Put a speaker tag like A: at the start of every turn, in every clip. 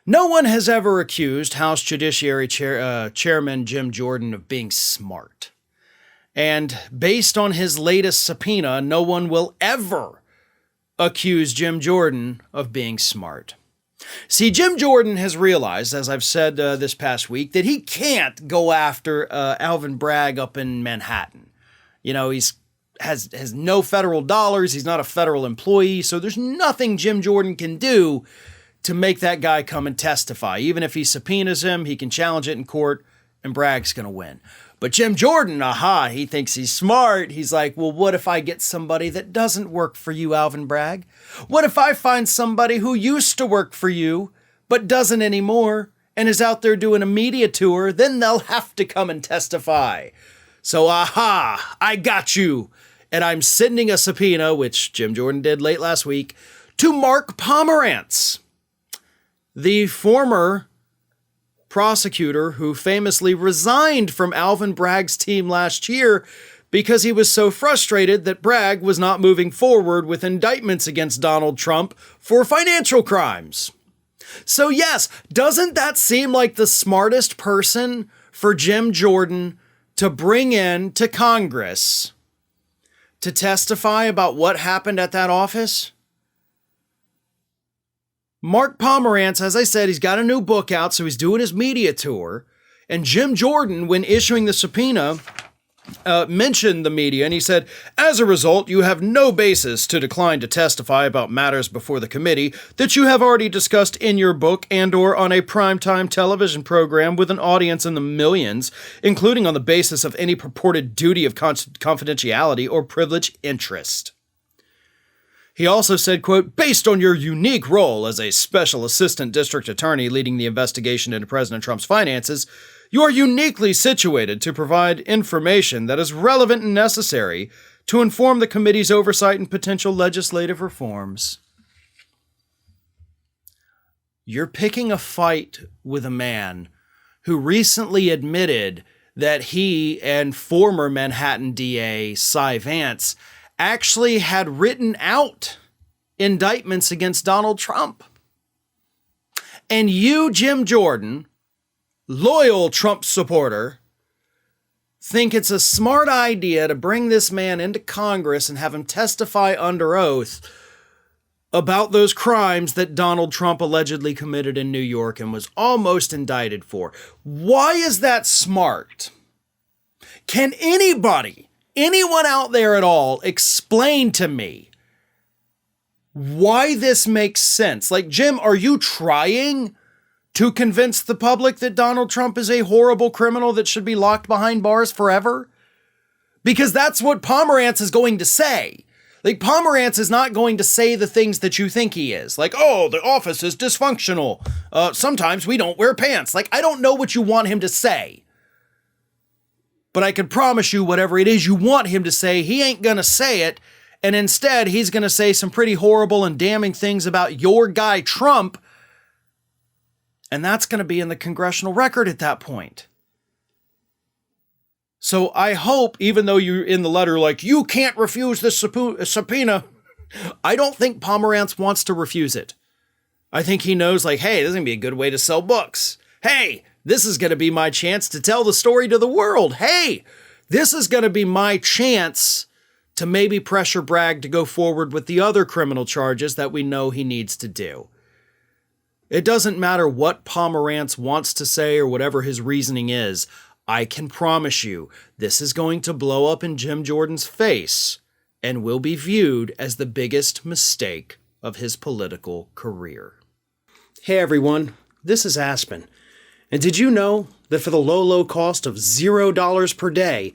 A: No one has ever accused House Judiciary Chairman Jim Jordan of being smart. And based on his latest subpoena, no one will ever accuse Jim Jordan of being smart. See, Jim Jordan has realized, as I've said this past week, that he can't go after Alvin Bragg up in Manhattan. You know, has no federal dollars. He's not a federal employee. So there's nothing Jim Jordan can do to make that guy come and testify. Even if he subpoenas him, he can challenge it in court and Bragg's going to win. But Jim Jordan, he thinks he's smart. He's like, well, what if I get somebody that doesn't work for you, Alvin Bragg? What if I find somebody who used to work for you, but doesn't anymore, and is out there doing a media tour? Then they'll have to come and testify. So, I got you. And I'm sending a subpoena, which Jim Jordan did late last week, to Mark Pomerantz, the former prosecutor who famously resigned from Alvin Bragg's team last year because he was so frustrated that Bragg was not moving forward with indictments against Donald Trump for financial crimes. So yes, doesn't that seem like the smartest person for Jim Jordan to bring in to Congress to testify about what happened at that office? Mark Pomerantz, as I said, he's got a new book out, so he's doing his media tour. And Jim Jordan, when issuing the subpoena, mentioned the media, and he said, as a result, you have no basis to decline to testify about matters before the committee that you have already discussed in your book and or on a primetime television program with an audience in the millions, including on the basis of any purported duty of confidentiality or privilege interest. He also said, quote, based on your unique role as a special assistant district attorney leading the investigation into President Trump's finances, you are uniquely situated to provide information that is relevant and necessary to inform the committee's oversight and potential legislative reforms. You're picking a fight with a man who recently admitted that he and former Manhattan DA Cy Vance actually had written out indictments against Donald Trump. And you, Jim Jordan, loyal Trump supporter, think it's a smart idea to bring this man into Congress and have him testify under oath about those crimes that Donald Trump allegedly committed in New York and was almost indicted for. Why is that smart? Can anyone out there at all explain to me why this makes sense? Like, Jim, are you trying to convince the public that Donald Trump is a horrible criminal that should be locked behind bars forever? Because that's what Pomerantz is going to say. Like, Pomerantz is not going to say the things that you think he is. Like, oh, the office is dysfunctional. Sometimes we don't wear pants. Like, I don't know what you want him to say. But I can promise you whatever it is you want him to say, he ain't going to say it. And instead, he's going to say some pretty horrible and damning things about your guy, Trump. And that's going to be in the congressional record at that point. So I hope, even though you're in the letter like, you can't refuse this subpoena, I don't think Pomerantz wants to refuse it. I think he knows, like, hey, this is going to be a good way to sell books. Hey, this is going to be my chance to tell the story to the world. Hey, this is going to be my chance to maybe pressure Bragg to go forward with the other criminal charges that we know he needs to do. It doesn't matter what Pomerantz wants to say or whatever his reasoning is. I can promise you this is going to blow up in Jim Jordan's face and will be viewed as the biggest mistake of his political career. Hey everyone, this is Aspen. And did you know that for the low cost of $0 per day,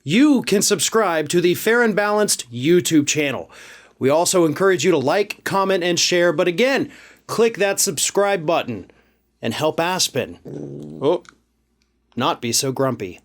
A: you can subscribe to the Fair and Balanced YouTube channel? We also encourage you to like, comment, and share. But again, click that subscribe button and help Aspen not be so grumpy.